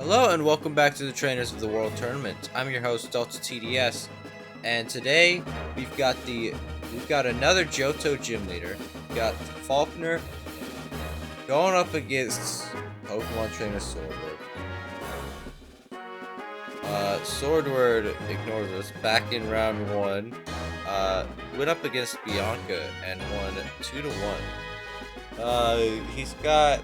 Hello and welcome back to the Trainers of the World Tournament. I'm your host DeltaTDS, and today we've got another Johto gym leader. We've got Falkner going up against Pokemon trainer Sordward. Sordward ignores us back in round 1. Went up against Bianca and won 2-1. He's got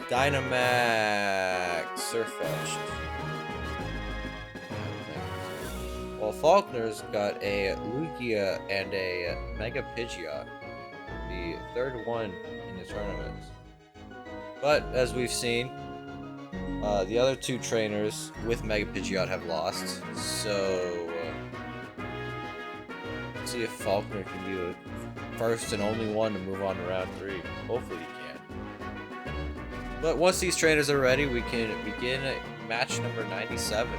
Dynamax Surfetched. Well, Falkner's got a Lugia and a Mega Pidgeot, the third one in the tournament. But as we've seen, the other two trainers with Mega Pidgeot have lost. So let's see if Falkner can be the first and only one to move on to round 3. Hopefully he can. But once these trainers are ready, we can begin match number 97.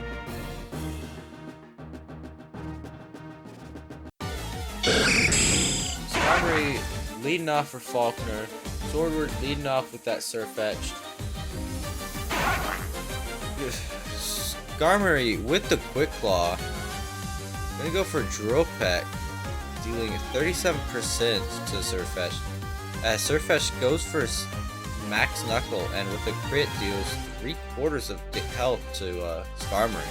Skarmory leading off for Falkner. Sordward leading off with that Surfetched. Skarmory with the Quick Claw. Gonna go for Drill Peck, dealing 37% to Surfetched. As Surfetched goes for Max Knuckle, and with a crit deals 3/4 of health to Skarmory.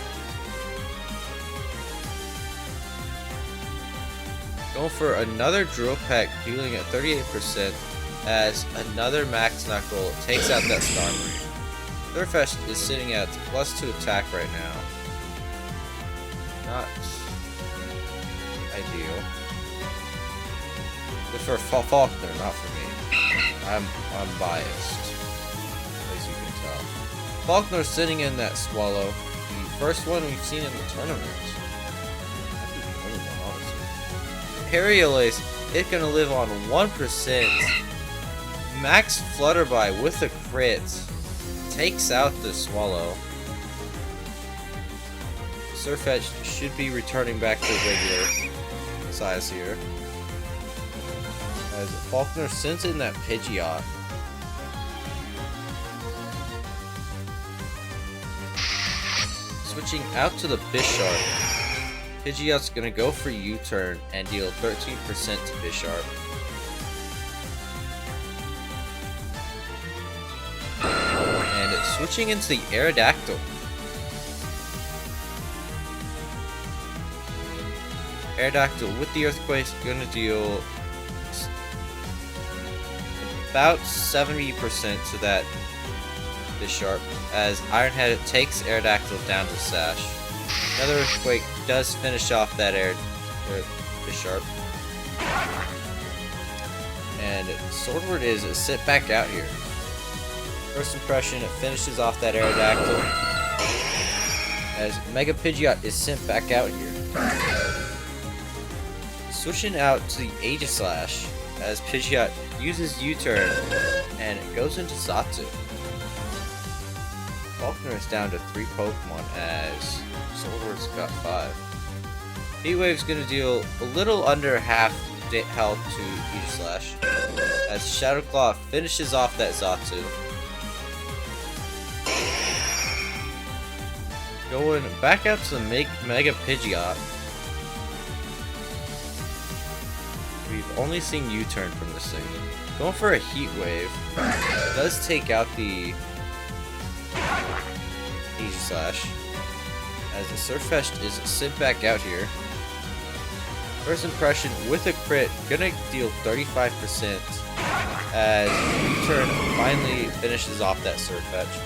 Going for another Drill Peck, dealing at 38%, as another Max Knuckle takes out that Skarmory. Surfetched is sitting at +2 attack right now. Not ideal. Good for Falkner, not for me. I'm biased, as you can tell. Falkner's sitting in that Swallow, the first one we've seen in the tournament. Might be the only one, honestly. Aerialace, it's gonna live on 1%. Max Flutterby with a crit takes out the Swallow. Surfetched should be returning back to regular size here. As Falkner sends in that Pidgeot. Switching out to the Bisharp. Pidgeot's gonna go for U-turn and deal 13% to Bisharp. And it's switching into the Aerodactyl. Aerodactyl with the Earthquake's gonna deal about 70% to that Bisharp, as Ironhead takes Aerodactyl down to Sash. Another Earthquake does finish off that Bisharp. And Sordward is sit back out here. First impression, it finishes off that Aerodactyl, as Mega Pidgeot is sent back out here. Switching out to the Aegislash, as Pidgeot uses U-turn and it goes into Zatsu. Falkner is down to 3 Pokemon, as Sordward's got 5. Heat Wave's gonna deal a little under half health to Aegislash, as Shadow Claw finishes off that Zatsu. Going back out to the Mega Pidgeot. We've only seen U-turn from this thing. Going for a Heat Wave. Does take out the Aegislash, as the Surfetched is sit back out here. First impression with a crit, gonna deal 35%, as U-turn finally finishes off that Surfetched.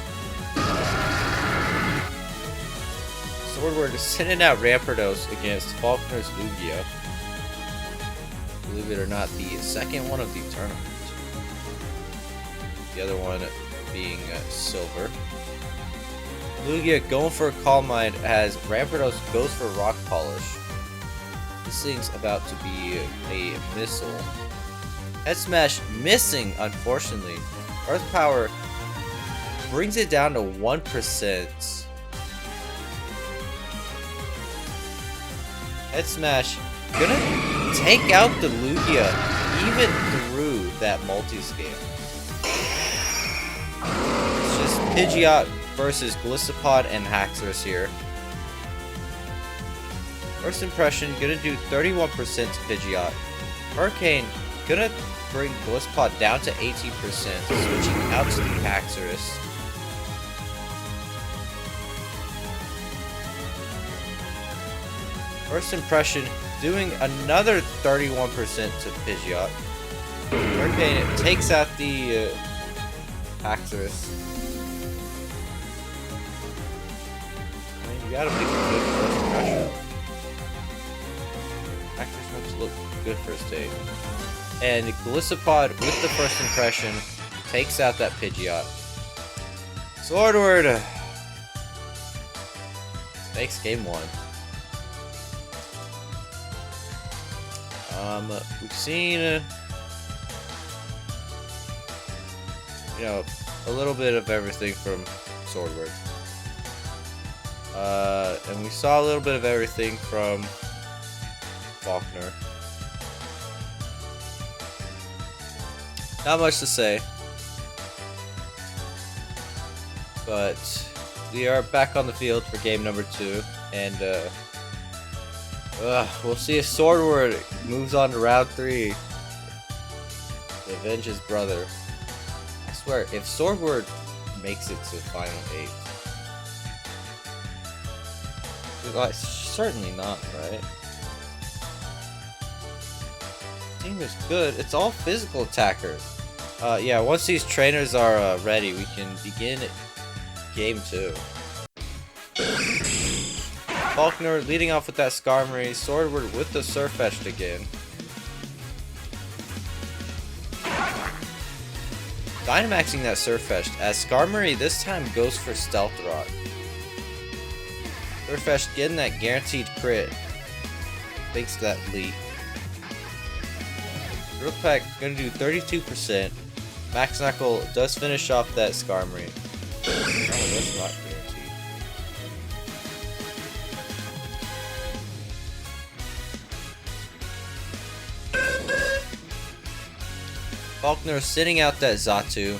Sordward is sending out Rampardos against Falkner's Lugia. Believe it or not, the second one of the tournament. The other one being Silver. Lugia going for a Calm Mind, as Rampardos goes for Rock Polish. This thing's about to be a missile. Head Smash missing, unfortunately. Earth Power brings it down to 1%. Head Smash gonna take out the Lugia even through that multi-scale. It's just Pidgeot versus Gliscopod and Haxorus here. First impression, gonna do 31% to Pidgeot. Hurricane, gonna bring Gliscopod down to 18%, switching out to the Haxorus. First impression, doing another 31% to Pidgeot. Hurricane takes out the Haxorus. I mean, you gotta make a good first impression. Haxorus wants to look good first date. And Gliscopod, with the first impression, takes out that Pidgeot. Sordward takes game 1. We've seen, you know, a little bit of everything from Sordward. And we saw a little bit of everything from Falkner. Not much to say, but we are back on the field for game number 2, and we'll see if Sordward moves on to round 3 to avenge his brother. I swear, if Sordward makes it to final 8, like, certainly not, right? Team is good. It's all physical attackers. Yeah, once these trainers are ready, we can begin game 2. Falkner leading off with that Skarmory, Sordward with the Surfetched again. Dynamaxing that Surfetched as Skarmory this time goes for Stealth Rock. Surfetched getting that guaranteed crit thanks to that leap. Drill Peck gonna do 32%. Max Knuckle does finish off that Skarmory. Oh, that's not guaranteed. Falkner sitting out that Xatu.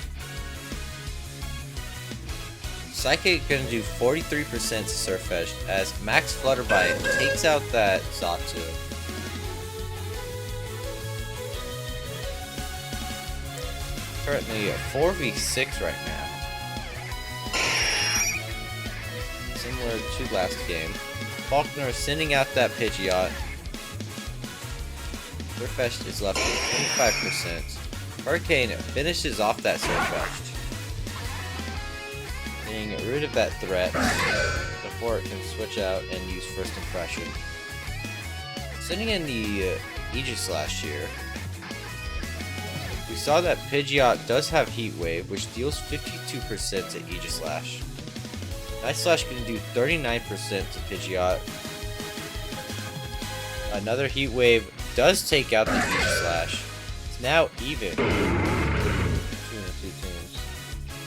Psychic gonna do 43% to Surfetched as Max Flutterby takes out that Xatu. Currently a 4v6 right now. Similar to last game. Falkner sending out that Pidgeot. Surfetched is left with 25%. Hurricane finishes off that Surfetched, getting rid of that threat before it can switch out and use first impression. Sending in the Aegislash here. We saw that Pidgeot does have Heat Wave, which deals 52% to Aegislash. Night Slash can do 39% to Pidgeot. Another Heat Wave does take out the Aegislash. It's now even. 2 teams.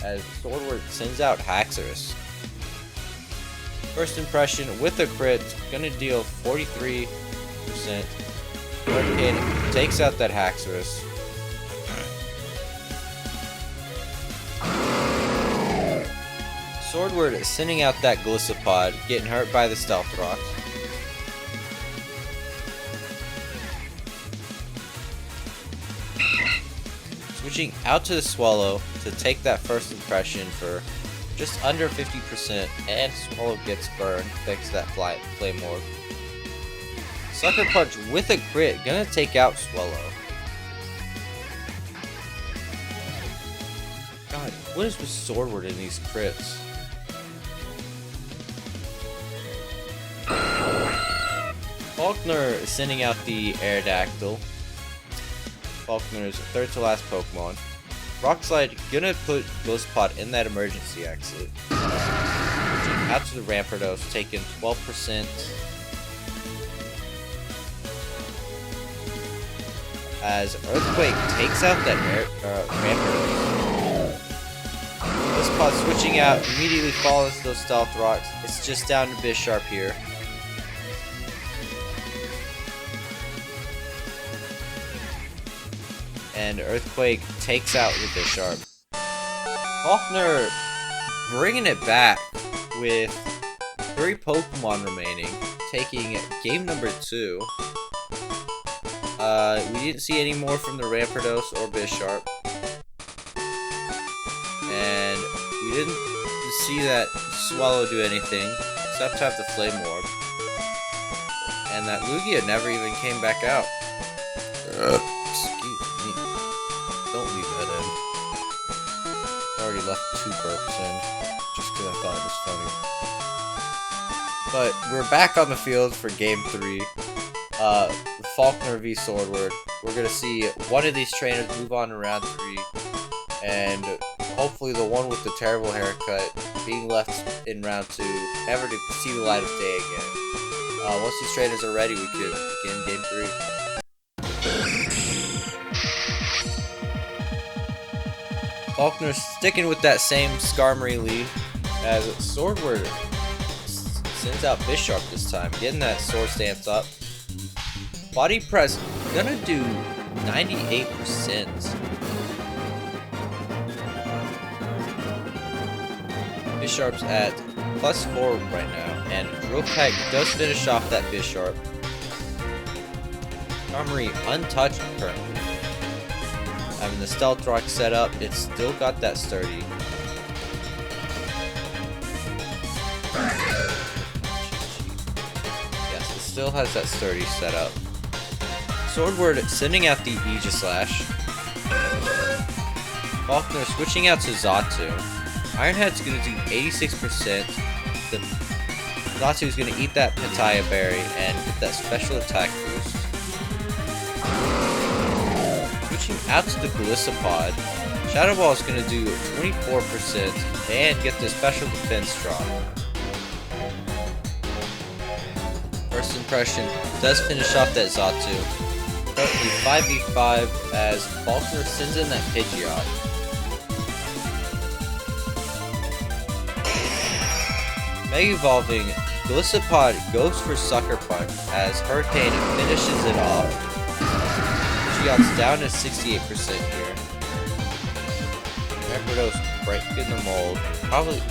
As Sordward sends out Haxorus. First impression with a crit, gonna deal 43%. Hurricane takes out that Haxorus. Sordward is sending out that Gliscopod, getting hurt by the Stealth Rock. Switching out to the Swallow to take that first impression for just under 50%, and Swallow gets burned thanks to that Flame Orb. Sucker Punch with a crit, gonna take out Swallow. God, what is with Sordward in these crits? Falkner is sending out the Aerodactyl. Falkner's third to last Pokemon. Rock Slide gonna put Gliscopod in that emergency exit. Out to the Rampardos, taking 12%. As Earthquake takes out that Rampardos. Gliscopod switching out, immediately follows those Stealth Rocks. It's just down to Bisharp here. And Earthquake takes out the Bisharp. Falkner bringing it back with 3 Pokemon remaining, taking game number 2. We didn't see any more from the Rampardos or Bisharp. And we didn't see that Swallow do anything, except have the Flame Orb. And that Lugia never even came back out. Excuse me. Don't leave that in. I already left 2 burps in, just because I thought it was funny. But we're back on the field for game 3. Falkner v Sordward. We're gonna see one of these trainers move on to round 3, and hopefully the one with the terrible haircut being left in round 2, never to see the light of day again. Once these trainers are ready, we can begin game 3. Falkner sticking with that same Skarmory lead as Sordward sends out Bisharp this time, getting that Sword stance up. Body press gonna do 98%. Bisharp's at +4 right now, and Drill Peck does finish off that Bisharp. Skarmory untouched currently. Having the Stealth Rock set up, it's still got that sturdy. Yes, it still has that sturdy set up. Sordward sending out the Aegislash. Falkner switching out to Johto. Ironhead's going to do 86%. The Johto is going to eat that Pitaya Berry and get that special attack boost. Switching out to the Golisopod. Shadow Ball is going to do 24% and get the special defense drop. First impression does finish off that Johto. Currently 5v5 as Falkner sends in that Pidgeot. Mega Evolving, Golisopod goes for Sucker Punch as Hurricane finishes it off. Pidgeot's down to 68% here. Rampardos breaking the mold. Probably.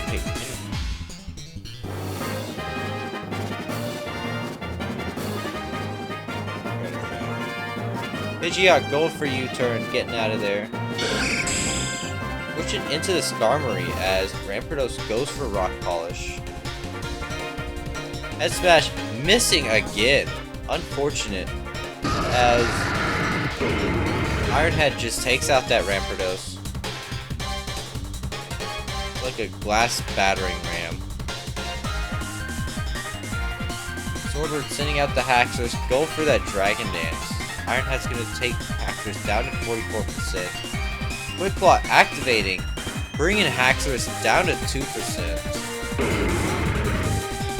Pidgeot going for U-turn, getting out of there. Switching into the Skarmory as Rampardos goes for Rock Polish. Head Smash missing again. Unfortunate. As Ironhead just takes out that Rampardos. It's like a glass battering ram. Sordward sending out the Haxorus, go for that Dragon Dance. Ironhead's going to take Haxorus down to 44%. Quick Claw activating, bringing Haxorus down to 2%.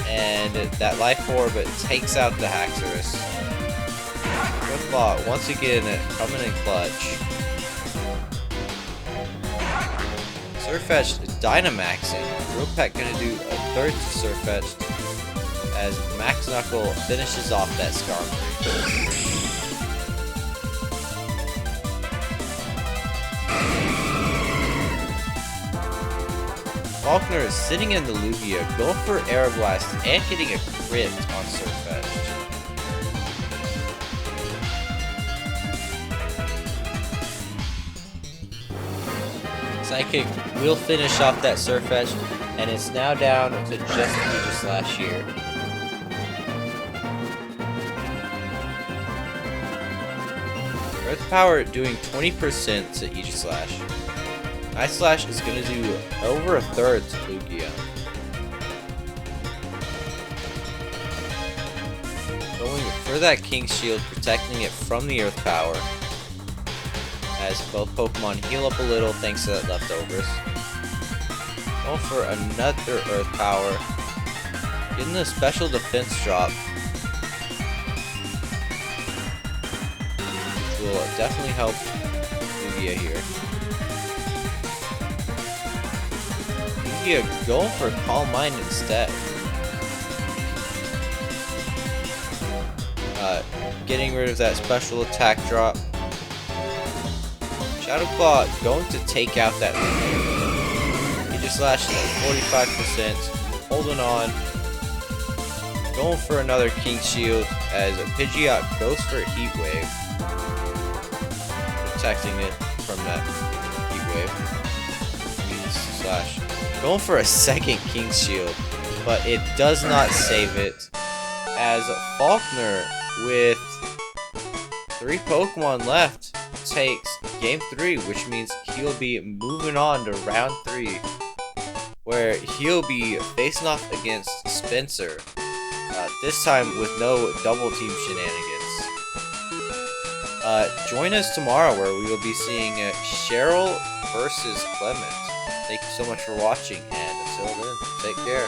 And that Life Orb takes out the Haxorus. Quick Claw once again coming in clutch. Surfetch Dynamaxing. Drill Peck going to do a third to Surfetch as Max Knuckle finishes off that Skarmory. Falkner is sitting in the Lugia, going for Aeroblast and getting a crit on Surfetch. Psychic will finish off that Surfetch, and it's now down to just Aegislash here. Earth Power doing 20% to Aegislash. Ice Slash is going to do over a third to Lugia. Going for that King's Shield, protecting it from the Earth Power. As both Pokemon heal up a little thanks to that leftovers. Going for another Earth Power. Getting the special defense drop. Which will definitely help Lugia here. Going for Calm Mind instead. Getting rid of that special attack drop. Shadow Claw going to take out that Lugia. Slash is at 45%, holding on. Going for another King Shield as a Pidgeot goes for a Heat Wave. Protecting it from that Heat Wave. Slash. Going for a second King Shield, but it does not save it. As Falkner, with 3 Pokemon left, takes Game 3, which means he'll be moving on to round 3, where he'll be facing off against Spencer. This time with no double team shenanigans. Join us tomorrow where we will be seeing Cheryl versus Clement. Thank you so much for watching, and until then, take care.